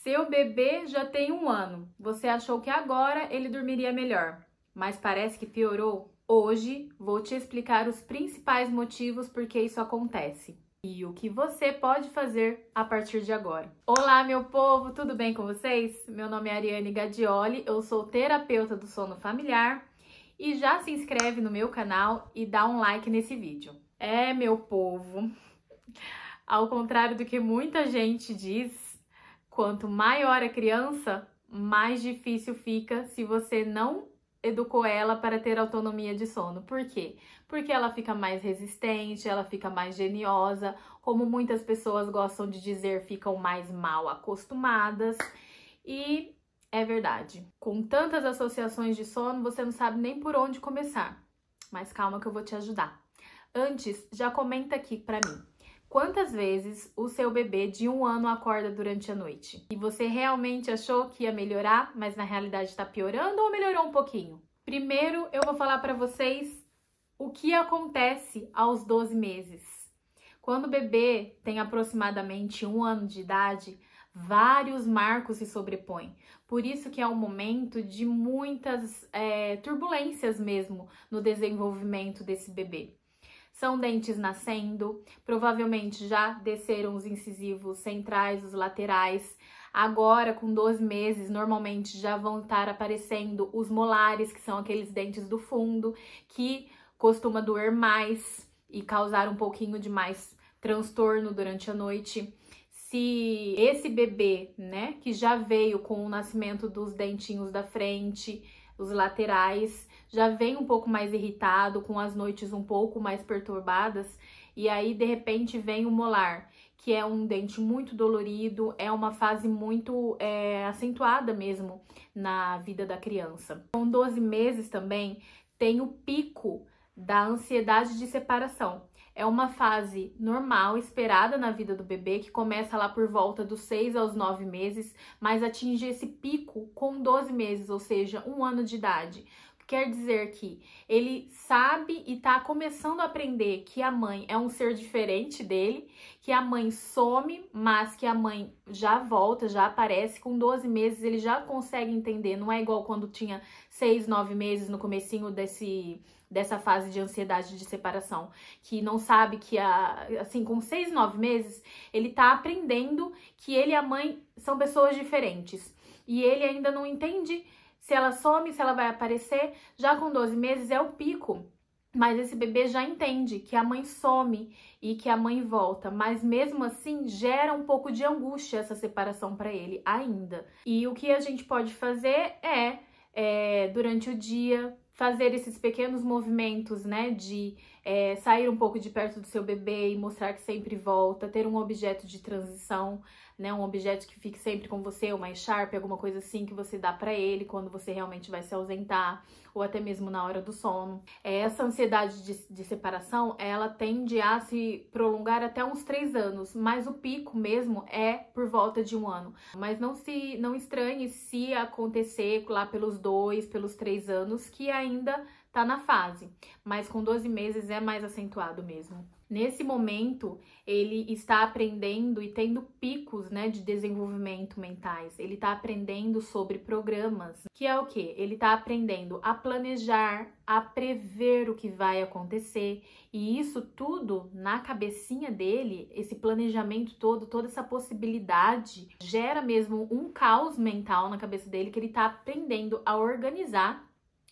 Seu bebê já tem 1 ano. Você achou que agora ele dormiria melhor, mas parece que piorou? Hoje vou te explicar os principais motivos por que isso acontece e o que você pode fazer a partir de agora. Olá, meu povo, tudo bem com vocês? Meu nome é Ariane Gadioli, eu sou terapeuta do sono familiar e já se inscreve no meu canal e dá um like nesse vídeo. Meu povo, ao contrário do que muita gente diz, quanto maior a criança, mais difícil fica se você não educou ela para ter autonomia de sono. Por quê? Porque ela fica mais resistente, ela fica mais geniosa, como muitas pessoas gostam de dizer, ficam mais mal acostumadas. E é verdade. Com tantas associações de sono, você não sabe nem por onde começar. Mas calma que eu vou te ajudar. Antes, já comenta aqui pra mim. Quantas vezes o seu bebê de 1 ano acorda durante a noite? E você realmente achou que ia melhorar, mas na realidade está piorando ou melhorou um pouquinho? Primeiro, eu vou falar para vocês o que acontece aos 12 meses. Quando o bebê tem aproximadamente 1 ano de idade, vários marcos se sobrepõem. Por isso que é um momento de muitas turbulências mesmo no desenvolvimento desse bebê. São dentes nascendo, provavelmente já desceram os incisivos centrais, os laterais. Agora, com 12 meses, normalmente já vão estar aparecendo os molares, que são aqueles dentes do fundo, que costuma doer mais e causar um pouquinho de mais transtorno durante a noite. Se esse bebê, né, que já veio com o nascimento dos dentinhos da frente, os laterais, já vem um pouco mais irritado, com as noites um pouco mais perturbadas, e aí de repente vem o molar, que é um dente muito dolorido, é uma fase muito acentuada mesmo na vida da criança. Com 12 meses também tem o pico da ansiedade de separação. É uma fase normal, esperada na vida do bebê, que começa lá por volta dos 6 aos 9 meses, mas atinge esse pico com 12 meses, ou seja, 1 ano de idade. Quer dizer que ele sabe e tá começando a aprender que a mãe é um ser diferente dele, que a mãe some, mas que a mãe já volta, já aparece. Com 12 meses ele já consegue entender, não é igual quando tinha 6, 9 meses no comecinho dessa fase de ansiedade de separação, que não sabe que, assim, com 6, 9 meses, ele tá aprendendo que ele e a mãe são pessoas diferentes. E ele ainda não entende se ela some, se ela vai aparecer. Já com 12 meses é o pico, mas esse bebê já entende que a mãe some e que a mãe volta, mas mesmo assim gera um pouco de angústia essa separação para ele ainda. E o que a gente pode fazer durante o dia, fazer esses pequenos movimentos, né, de sair um pouco de perto do seu bebê e mostrar que sempre volta, ter um objeto de transição, né, um objeto que fique sempre com você, uma echarpe, alguma coisa assim que você dá pra ele quando você realmente vai se ausentar, ou até mesmo na hora do sono. Essa ansiedade de separação, ela tende a se prolongar até uns 3 anos, mas o pico mesmo é por volta de 1 ano. Mas não estranhe se acontecer lá pelos 2, pelos 3 anos, que ainda tá na fase, mas com 12 meses é mais acentuado mesmo. Nesse momento, ele está aprendendo e tendo picos, né, de desenvolvimento mentais. Ele está aprendendo sobre programas, que é o quê? Ele está aprendendo a planejar, a prever o que vai acontecer. E isso tudo na cabecinha dele, esse planejamento todo, toda essa possibilidade, gera mesmo um caos mental na cabeça dele, que ele está aprendendo a organizar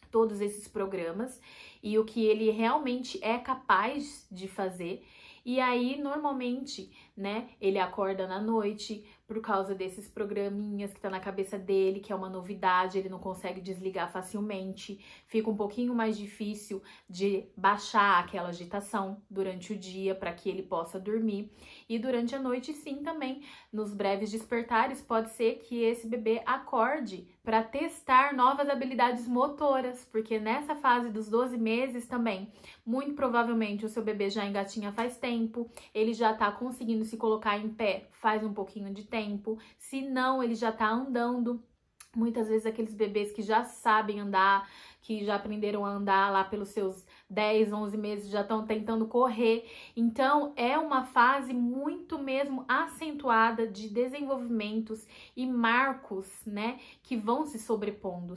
todos esses programas e o que ele realmente é capaz de fazer. E aí, normalmente, né, ele acorda na noite por causa desses programinhas que tá na cabeça dele, que é uma novidade, ele não consegue desligar facilmente, fica um pouquinho mais difícil de baixar aquela agitação durante o dia para que ele possa dormir. E durante a noite, sim, também, nos breves despertares, pode ser que esse bebê acorde para testar novas habilidades motoras, porque nessa fase dos 12 meses também, muito provavelmente o seu bebê já engatinha faz tempo, ele já tá conseguindo se colocar em pé faz um pouquinho de tempo, se não, ele já tá andando. Muitas vezes aqueles bebês que já sabem andar, que já aprenderam a andar lá pelos seus 10, 11 meses já estão tentando correr. Então, é uma fase muito mesmo acentuada de desenvolvimentos e marcos, né, que vão se sobrepondo.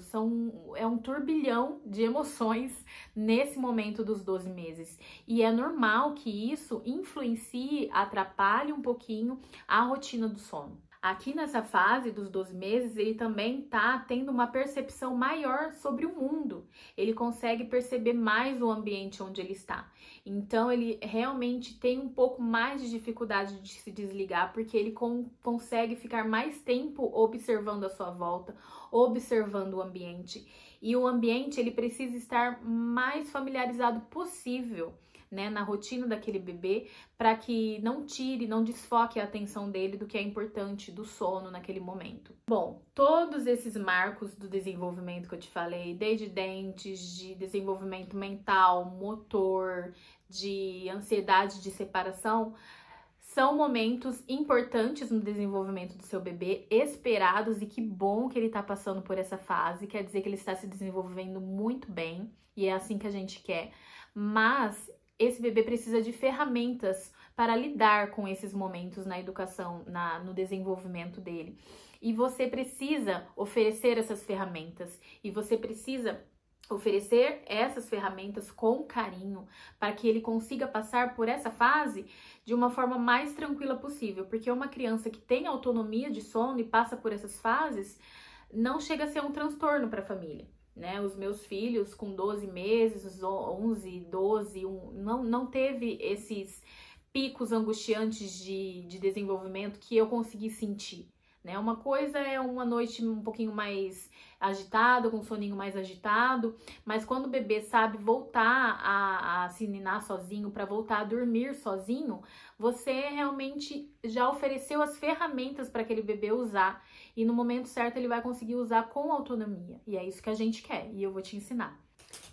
É um turbilhão de emoções nesse momento dos 12 meses. E é normal que isso influencie, atrapalhe um pouquinho a rotina do sono. Aqui nessa fase dos 12 meses, ele também tá tendo uma percepção maior sobre o mundo. Ele consegue perceber mais o ambiente onde ele está. Então, ele realmente tem um pouco mais de dificuldade de se desligar, porque ele consegue ficar mais tempo observando a sua volta, observando o ambiente. E o ambiente, ele precisa estar mais familiarizado possível, né, na rotina daquele bebê, para que não tire, não desfoque a atenção dele do que é importante do sono naquele momento. Bom, todos esses marcos do desenvolvimento que eu te falei, desde dentes, de desenvolvimento mental, motor, de ansiedade de separação, são momentos importantes no desenvolvimento do seu bebê, esperados, e que bom que ele está passando por essa fase, quer dizer que ele está se desenvolvendo muito bem, e é assim que a gente quer. Mas esse bebê precisa de ferramentas para lidar com esses momentos na educação, no desenvolvimento dele. E você precisa oferecer essas ferramentas, e você precisa oferecer essas ferramentas com carinho para que ele consiga passar por essa fase de uma forma mais tranquila possível, porque uma criança que tem autonomia de sono e passa por essas fases não chega a ser um transtorno para a família, né? Os meus filhos com 12 meses, 11, 12, não teve esses picos angustiantes de desenvolvimento que eu consegui sentir, né? Uma coisa é uma noite um pouquinho mais agitada, com um soninho mais agitado, mas quando o bebê sabe voltar a se ninar sozinho, para voltar a dormir sozinho, você realmente já ofereceu as ferramentas para aquele bebê usar, e no momento certo ele vai conseguir usar com autonomia, e é isso que a gente quer, e eu vou te ensinar.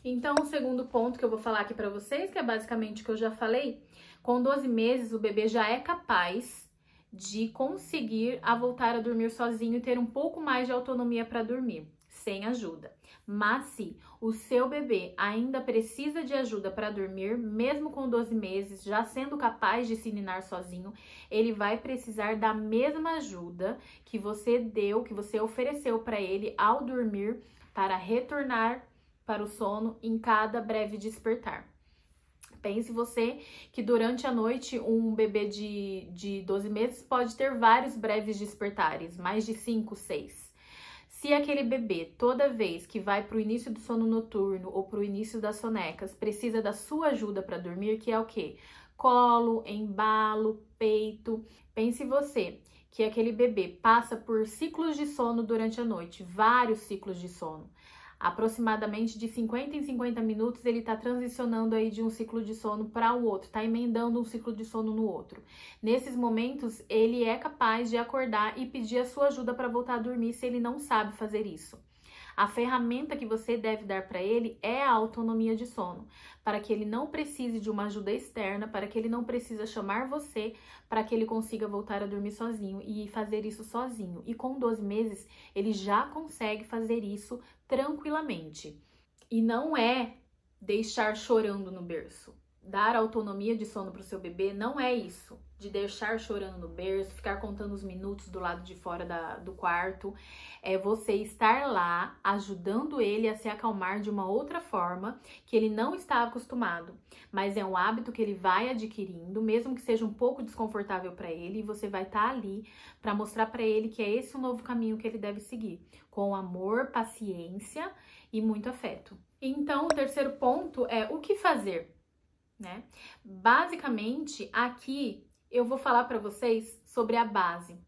Então, o segundo ponto que eu vou falar aqui para vocês, que é basicamente o que eu já falei, com 12 meses o bebê já é capaz de conseguir voltar a dormir sozinho e ter um pouco mais de autonomia para dormir, sem ajuda. Mas se o seu bebê ainda precisa de ajuda para dormir, mesmo com 12 meses, já sendo capaz de se ninar sozinho, ele vai precisar da mesma ajuda que você deu, que você ofereceu para ele ao dormir, para retornar para o sono em cada breve despertar. Pense você que durante a noite um bebê de 12 meses pode ter vários breves despertares, mais de 5, 6. Se aquele bebê, toda vez que vai para o início do sono noturno ou para o início das sonecas, precisa da sua ajuda para dormir, que é o quê? Colo, embalo, peito. Pense você que aquele bebê passa por ciclos de sono durante a noite, vários ciclos de sono. Aproximadamente de 50 em 50 minutos ele está transicionando aí de um ciclo de sono para o outro, está emendando um ciclo de sono no outro. Nesses momentos ele é capaz de acordar e pedir a sua ajuda para voltar a dormir se ele não sabe fazer isso. A ferramenta que você deve dar para ele é a autonomia de sono, para que ele não precise de uma ajuda externa, para que ele não precise chamar você, para que ele consiga voltar a dormir sozinho e fazer isso sozinho. E com 12 meses, ele já consegue fazer isso tranquilamente. E não é deixar chorando no berço. Dar autonomia de sono para o seu bebê não é isso, de deixar chorando no berço, ficar contando os minutos do lado de fora do quarto. É você estar lá ajudando ele a se acalmar de uma outra forma que ele não está acostumado, mas é um hábito que ele vai adquirindo, mesmo que seja um pouco desconfortável para ele, e você vai estar ali para mostrar para ele que é esse o novo caminho que ele deve seguir, com amor, paciência e muito afeto. Então, o terceiro ponto é o que fazer, né? Basicamente, aqui eu vou falar para vocês sobre a base.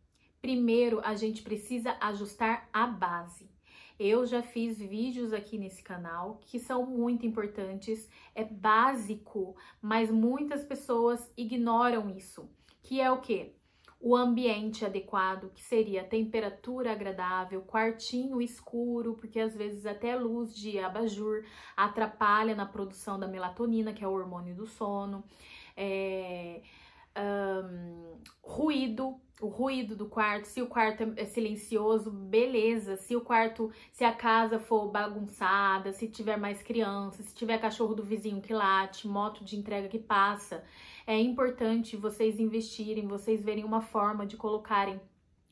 Primeiro, a gente precisa ajustar a base. Eu já fiz vídeos aqui nesse canal que são muito importantes, é básico, mas muitas pessoas ignoram isso, que é o quê? O ambiente adequado, que seria temperatura agradável, quartinho escuro, porque às vezes até luz de abajur atrapalha na produção da melatonina, que é o hormônio do sono. Ruído, o ruído do quarto, se o quarto é silencioso, beleza. Se a casa for bagunçada, se tiver mais crianças, se tiver cachorro do vizinho que late, moto de entrega que passa, é importante vocês investirem, vocês verem uma forma de colocarem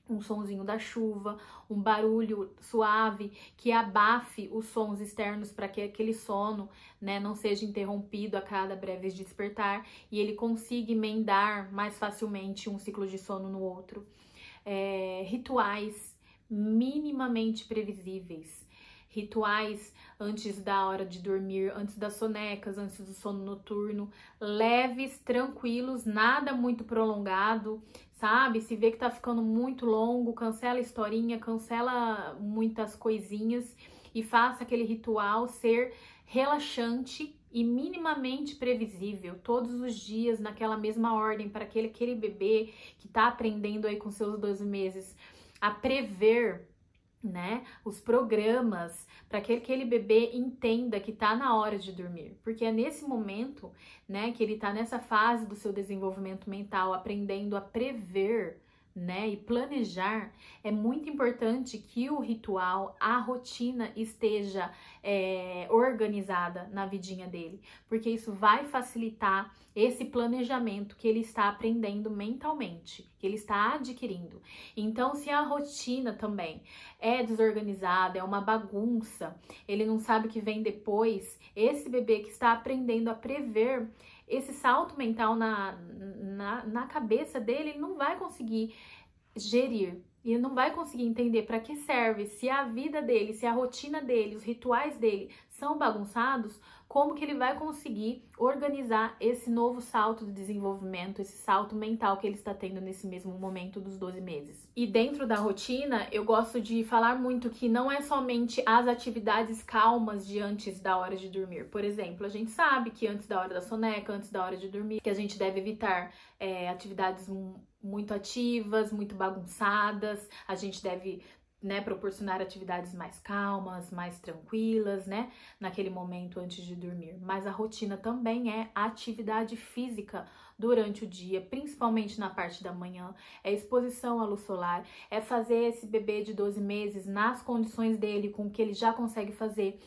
um sonzinho da chuva, um barulho suave que abafe os sons externos para que aquele sono, né, não seja interrompido a cada breve despertar e ele consiga emendar mais facilmente um ciclo de sono no outro. Rituais minimamente previsíveis. Rituais antes da hora de dormir, antes das sonecas, antes do sono noturno, leves, tranquilos, nada muito prolongado, sabe? Se vê que tá ficando muito longo, cancela a historinha, cancela muitas coisinhas e faça aquele ritual ser relaxante e minimamente previsível, todos os dias, naquela mesma ordem, para aquele bebê que tá aprendendo aí com seus 12 meses a prever, né, os programas, para que aquele bebê entenda que tá na hora de dormir, porque é nesse momento, né, que ele tá nessa fase do seu desenvolvimento mental, aprendendo a prever, né, e planejar. É muito importante que o ritual, a rotina esteja organizada na vidinha dele, porque isso vai facilitar esse planejamento que ele está aprendendo mentalmente, que ele está adquirindo. Então, se a rotina também é desorganizada, é uma bagunça, ele não sabe o que vem depois, esse bebê que está aprendendo a prever, esse salto mental na cabeça dele, ele não vai conseguir gerir. E ele não vai conseguir entender para que serve, se a vida dele, se a rotina dele, os rituais dele são bagunçados, como que ele vai conseguir organizar esse novo salto de desenvolvimento, esse salto mental que ele está tendo nesse mesmo momento dos 12 meses. E dentro da rotina, eu gosto de falar muito que não é somente as atividades calmas de antes da hora de dormir. Por exemplo, a gente sabe que antes da hora da soneca, antes da hora de dormir, que a gente deve evitar atividades muito ativas, muito bagunçadas, a gente deve, né, proporcionar atividades mais calmas, mais tranquilas, né, naquele momento antes de dormir. Mas a rotina também é atividade física durante o dia, principalmente na parte da manhã, é exposição à luz solar, é fazer esse bebê de 12 meses nas condições dele, com o que ele já consegue fazer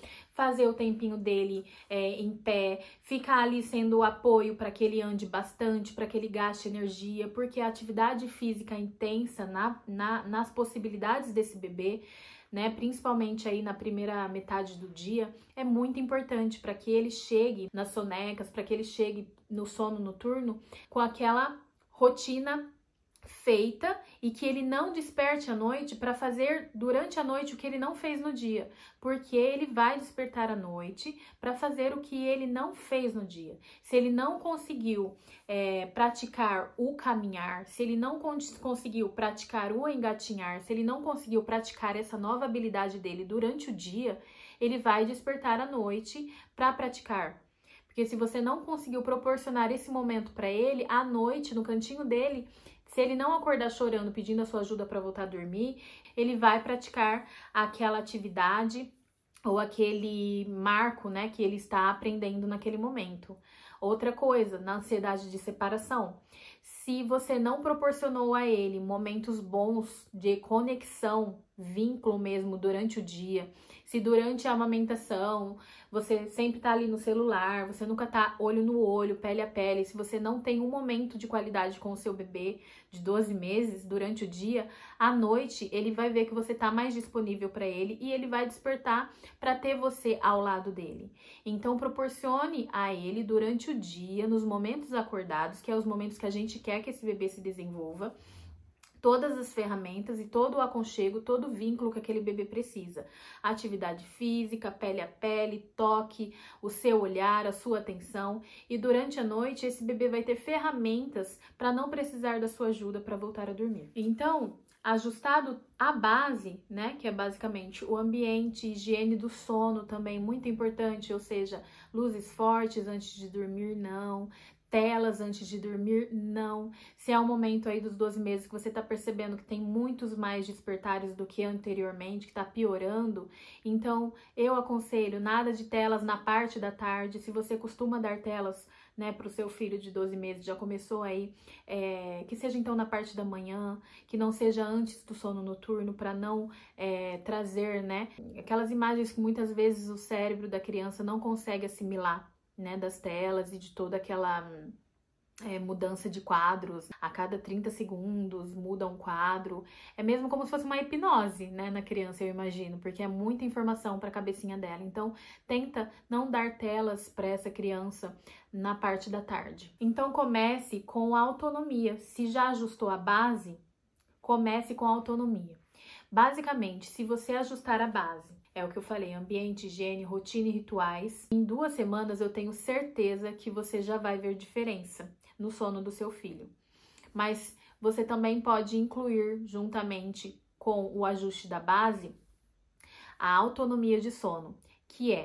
o tempinho dele em pé, ficar ali sendo o apoio para que ele ande bastante, para que ele gaste energia, porque a atividade física intensa nas possibilidades desse bebê, né, principalmente aí na primeira metade do dia, é muito importante para que ele chegue nas sonecas, para que ele chegue no sono noturno com aquela rotina feita e que ele não desperte à noite para fazer durante a noite o que ele não fez no dia, porque ele vai despertar à noite para fazer o que ele não fez no dia. Se ele não conseguiu praticar o caminhar, se ele não conseguiu praticar o engatinhar, se ele não conseguiu praticar essa nova habilidade dele durante o dia, ele vai despertar à noite para praticar. Porque se você não conseguiu proporcionar esse momento para ele, à noite, no cantinho dele, se ele não acordar chorando, pedindo a sua ajuda para voltar a dormir, ele vai praticar aquela atividade ou aquele marco, né, que ele está aprendendo naquele momento. Outra coisa, na ansiedade de separação, se você não proporcionou a ele momentos bons de conexão, vínculo mesmo durante o dia, se durante a amamentação você sempre tá ali no celular, você nunca tá olho no olho, pele a pele, se você não tem um momento de qualidade com o seu bebê de 12 meses durante o dia, à noite ele vai ver que você tá mais disponível para ele e ele vai despertar para ter você ao lado dele. Então proporcione a ele durante o dia, nos momentos acordados, que é os momentos que a gente quer que esse bebê se desenvolva, todas as ferramentas e todo o aconchego, todo o vínculo que aquele bebê precisa. Atividade física, pele a pele, toque, o seu olhar, a sua atenção. E durante a noite, esse bebê vai ter ferramentas para não precisar da sua ajuda para voltar a dormir. Então, ajustado a base, né, que é basicamente o ambiente, higiene do sono também muito importante, ou seja, luzes fortes antes de dormir, não. Telas antes de dormir, não. Se é um momento aí dos 12 meses que você tá percebendo que tem muitos mais despertares do que anteriormente, que tá piorando, então eu aconselho nada de telas na parte da tarde. Se você costuma dar telas né, para o seu filho de 12 meses, já começou aí, que seja então na parte da manhã, que não seja antes do sono noturno, para não trazer, né, aquelas imagens que muitas vezes o cérebro da criança não consegue assimilar, né, das telas e de toda aquela mudança de quadros. A cada 30 segundos muda um quadro. É mesmo como se fosse uma hipnose, né, na criança, eu imagino, porque é muita informação para a cabecinha dela. Então, tenta não dar telas para essa criança na parte da tarde. Então, comece com a autonomia. Se já ajustou a base, comece com a autonomia. Basicamente, se você ajustar a base, é o que eu falei, ambiente, higiene, rotina e rituais, em 2 semanas eu tenho certeza que você já vai ver diferença no sono do seu filho. Mas você também pode incluir, juntamente com o ajuste da base, a autonomia de sono, que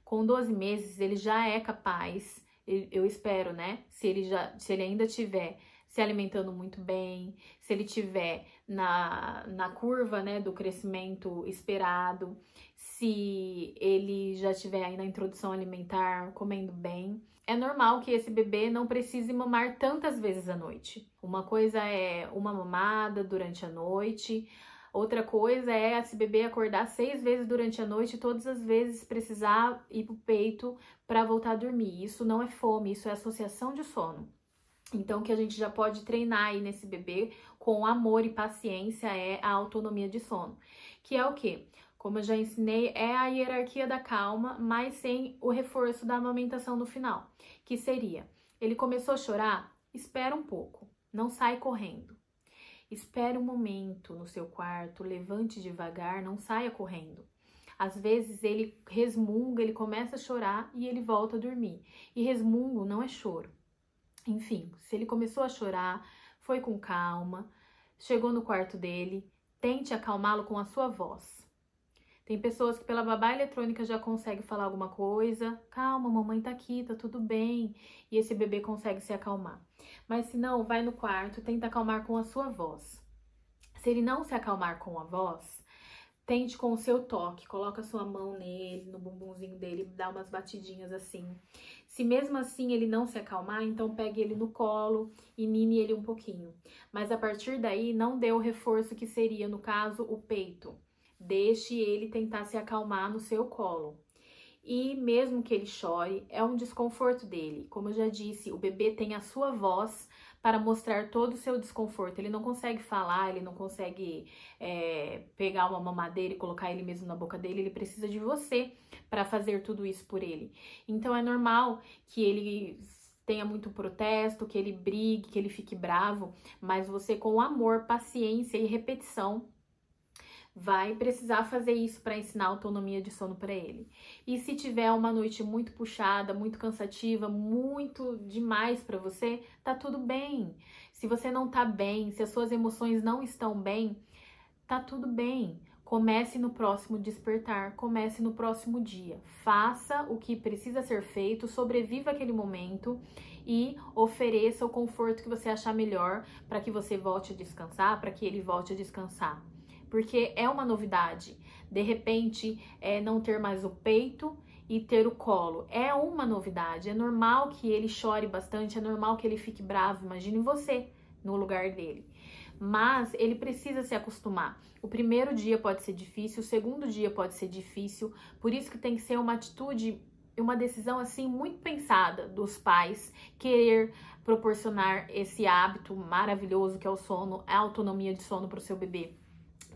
com 12 meses ele já é capaz, eu espero, né? Se ele ainda tiver se alimentando muito bem, se ele tiver na curva, né, do crescimento esperado, se ele já tiver aí na introdução alimentar, comendo bem. É normal que esse bebê não precise mamar tantas vezes à noite. Uma coisa é uma mamada durante a noite, outra coisa é esse bebê acordar 6 vezes durante a noite e todas as vezes precisar ir pro peito para voltar a dormir. Isso não é fome, isso é associação de sono. Então, o que a gente já pode treinar aí nesse bebê com amor e paciência é a autonomia de sono. Que é o quê? Como eu já ensinei, é a hierarquia da calma, mas sem o reforço da amamentação no final. Que seria, ele começou a chorar? Espera um pouco, não sai correndo. Espere um momento no seu quarto, levante devagar, não saia correndo. Às vezes ele resmunga, ele começa a chorar e ele volta a dormir. E resmungo não é choro. Enfim, se ele começou a chorar, foi com calma, chegou no quarto dele, tente acalmá-lo com a sua voz. Tem pessoas que pela babá eletrônica já conseguem falar alguma coisa. Calma, mamãe tá aqui, tá tudo bem. E esse bebê consegue se acalmar. Mas se não, vai no quarto, tenta acalmar com a sua voz. Se ele não se acalmar com a voz, tente com o seu toque. Coloca a sua mão nele, no bumbumzinho dele, dá umas batidinhas assim. Se mesmo assim ele não se acalmar, então pegue ele no colo e mime ele um pouquinho. Mas a partir daí, não dê o reforço que seria, no caso, o peito. Deixe ele tentar se acalmar no seu colo. E mesmo que ele chore, é um desconforto dele. Como eu já disse, o bebê tem a sua voz para mostrar todo o seu desconforto. Ele não consegue falar, ele não consegue pegar uma mamadeira e colocar ele mesmo na boca dele. Ele precisa de você para fazer tudo isso por ele. Então é normal que ele tenha muito protesto, que ele brigue, que ele fique bravo, mas você com amor, paciência e repetição vai precisar fazer isso para ensinar autonomia de sono para ele. E se tiver uma noite muito puxada, muito cansativa, muito demais para você, tá tudo bem. Se você não tá bem, se as suas emoções não estão bem, tá tudo bem. Comece no próximo despertar, comece no próximo dia. Faça o que precisa ser feito, sobreviva aquele momento e ofereça o conforto que você achar melhor para que você volte a descansar, para que ele volte a descansar. Porque é uma novidade. De repente, não ter mais o peito e ter o colo. É uma novidade. É normal que ele chore bastante, é normal que ele fique bravo. Imagine você no lugar dele. Mas ele precisa se acostumar. O primeiro dia pode ser difícil, o segundo dia pode ser difícil. Por isso que tem que ser uma atitude, uma decisão assim muito pensada dos pais, querer proporcionar esse hábito maravilhoso que é o sono, a autonomia de sono para o seu bebê.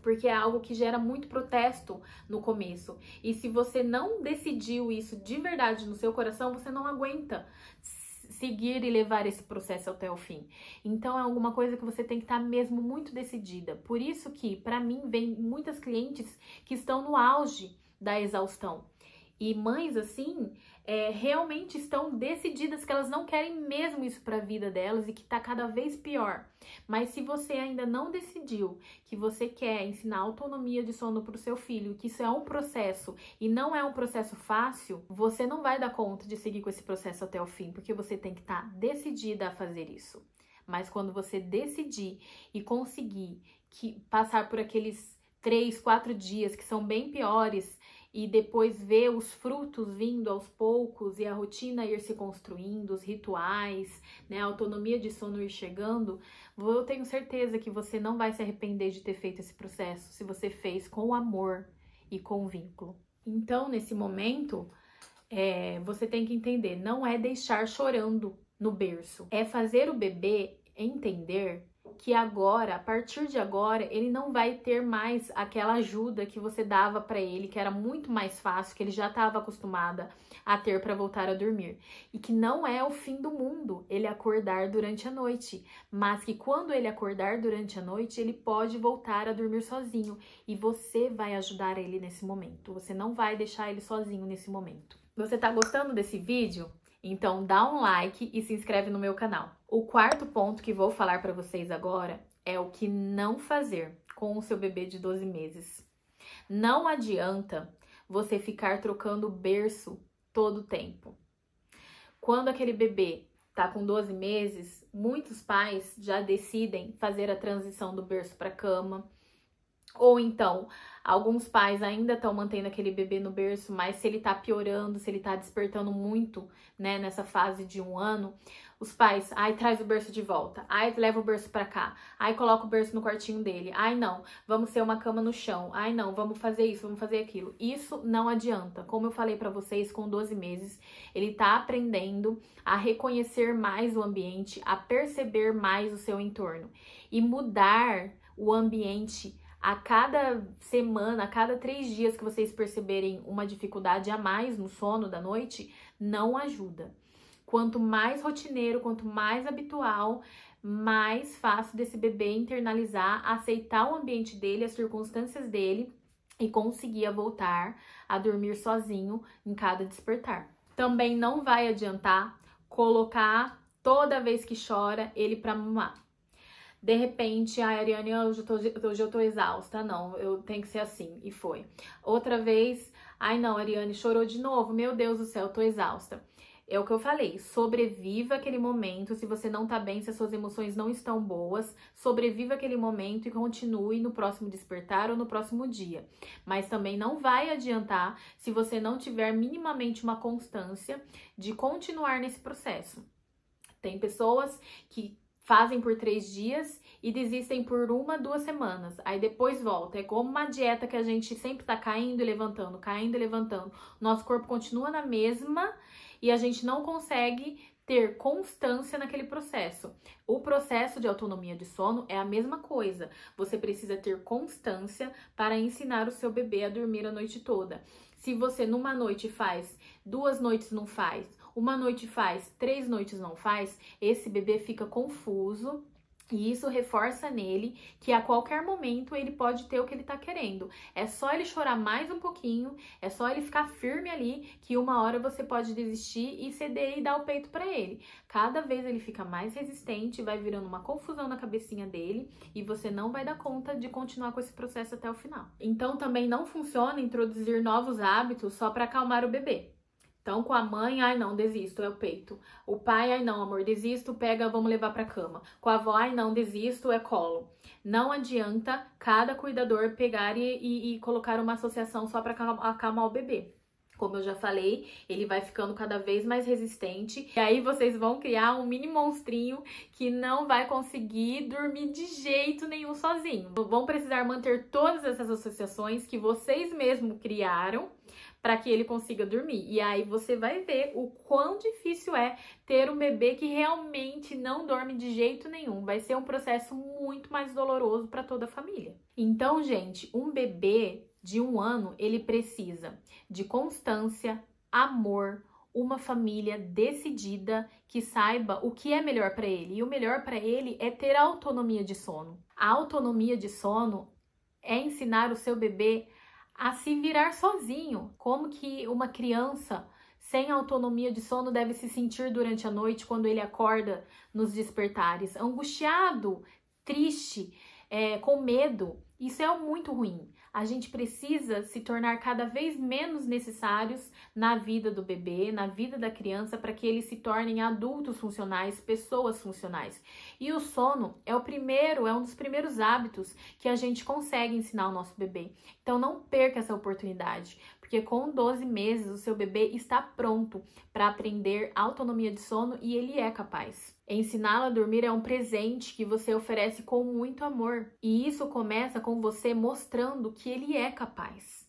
Porque é algo que gera muito protesto no começo. E se você não decidiu isso de verdade no seu coração, você não aguenta seguir e levar esse processo até o fim. Então é alguma coisa que você tem que estar mesmo muito decidida. Por isso que, para mim, vem muitas clientes que estão no auge da exaustão. E mães, assim, realmente estão decididas que elas não querem mesmo isso para a vida delas e que tá cada vez pior. Mas se você ainda não decidiu que você quer ensinar autonomia de sono para o seu filho, que isso é um processo e não é um processo fácil, você não vai dar conta de seguir com esse processo até o fim, porque você tem que estar decidida a fazer isso. Mas quando você decidir e conseguir passar por aqueles 3, 4 dias que são bem piores, e depois ver os frutos vindo aos poucos e a rotina ir se construindo, os rituais, né, a autonomia de sono ir chegando, eu tenho certeza que você não vai se arrepender de ter feito esse processo se você fez com amor e com vínculo. Então, nesse momento, você tem que entender, não é deixar chorando no berço, é fazer o bebê entender que agora, a partir de agora, ele não vai ter mais aquela ajuda que você dava para ele, que era muito mais fácil, que ele já estava acostumada a ter para voltar a dormir. E que não é o fim do mundo ele acordar durante a noite, mas que quando ele acordar durante a noite, ele pode voltar a dormir sozinho e você vai ajudar ele nesse momento. Você não vai deixar ele sozinho nesse momento. Você tá gostando desse vídeo? Então dá um like e se inscreve no meu canal. O quarto ponto que vou falar para vocês agora é o que não fazer com o seu bebê de 12 meses. Não adianta você ficar trocando berço todo o tempo. Quando aquele bebê tá com 12 meses, muitos pais já decidem fazer a transição do berço para a cama. Ou então, alguns pais ainda estão mantendo aquele bebê no berço, mas se ele tá piorando, se ele tá despertando muito, né, nessa fase de 1 ano, os pais, traz o berço de volta, leva o berço pra cá, coloca o berço no quartinho dele, não, vamos ser uma cama no chão, não, vamos fazer isso, vamos fazer aquilo. Isso não adianta. Como eu falei pra vocês, com 12 meses, ele tá aprendendo a reconhecer mais o ambiente, a perceber mais o seu entorno e mudar o ambiente a cada semana, a cada 3 dias que vocês perceberem uma dificuldade a mais no sono da noite, não ajuda. Quanto mais rotineiro, quanto mais habitual, mais fácil desse bebê internalizar, aceitar o ambiente dele, as circunstâncias dele e conseguir voltar a dormir sozinho em cada despertar. Também não vai adiantar colocar toda vez que chora ele para mamar. De repente, Ariane, hoje eu tô exausta. Não, eu tenho que ser assim. E foi. Outra vez, não, Ariane chorou de novo. Meu Deus do céu, eu tô exausta. É o que eu falei, sobreviva aquele momento. Se você não tá bem, se as suas emoções não estão boas, sobreviva aquele momento e continue no próximo despertar ou no próximo dia. Mas também não vai adiantar se você não tiver minimamente uma constância de continuar nesse processo. Tem pessoas que fazem por 3 dias e desistem por 1, 2 semanas. Aí depois volta. É como uma dieta que a gente sempre tá caindo e levantando, caindo e levantando. Nosso corpo continua na mesma e a gente não consegue ter constância naquele processo. O processo de autonomia de sono é a mesma coisa. Você precisa ter constância para ensinar o seu bebê a dormir a noite toda. Se você numa noite faz, 2 noites não faz, 1 noite faz, 3 noites não faz, esse bebê fica confuso e isso reforça nele que a qualquer momento ele pode ter o que ele tá querendo. É só ele chorar mais um pouquinho, é só ele ficar firme ali que uma hora você pode desistir e ceder e dar o peito pra ele. Cada vez ele fica mais resistente, vai virando uma confusão na cabecinha dele e você não vai dar conta de continuar com esse processo até o final. Então também não funciona introduzir novos hábitos só para acalmar o bebê. Então, com a mãe, não, desisto, é o peito. O pai, não, amor, desisto, pega, vamos levar pra cama. Com a avó, não, desisto, é colo. Não adianta cada cuidador pegar e colocar uma associação só pra acalmar o bebê. Como eu já falei, ele vai ficando cada vez mais resistente. E aí vocês vão criar um mini monstrinho que não vai conseguir dormir de jeito nenhum sozinho. Vão precisar manter todas essas associações que vocês mesmos criaram para que ele consiga dormir. E aí você vai ver o quão difícil é ter um bebê que realmente não dorme de jeito nenhum. Vai ser um processo muito mais doloroso para toda a família. Então, gente, um bebê de 1 ano, ele precisa de constância, amor, uma família decidida que saiba o que é melhor para ele. E o melhor para ele é ter autonomia de sono. A autonomia de sono é ensinar o seu bebê a se virar sozinho. Como que uma criança sem autonomia de sono deve se sentir durante a noite quando ele acorda nos despertares? Angustiado, triste, com medo. Isso é muito ruim. A gente precisa se tornar cada vez menos necessários na vida do bebê, na vida da criança, para que eles se tornem adultos funcionais, pessoas funcionais. E o sono é um dos primeiros hábitos que a gente consegue ensinar ao nosso bebê. Então não perca essa oportunidade, porque com 12 meses o seu bebê está pronto para aprender autonomia de sono e ele é capaz. Ensiná-lo a dormir é um presente que você oferece com muito amor. E isso começa com você mostrando que ele é capaz.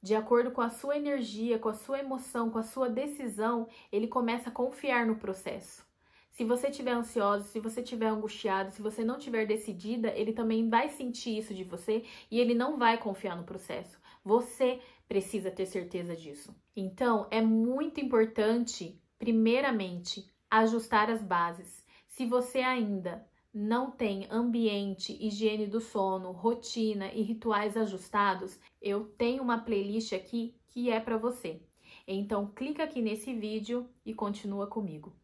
De acordo com a sua energia, com a sua emoção, com a sua decisão, ele começa a confiar no processo. Se você estiver ansiosa, se você estiver angustiada, se você não estiver decidida, ele também vai sentir isso de você e ele não vai confiar no processo. Você precisa ter certeza disso. Então, é muito importante, primeiramente, ajustar as bases. Se você ainda não tem ambiente, higiene do sono, rotina e rituais ajustados, eu tenho uma playlist aqui que é para você. Então, clica aqui nesse vídeo e continua comigo.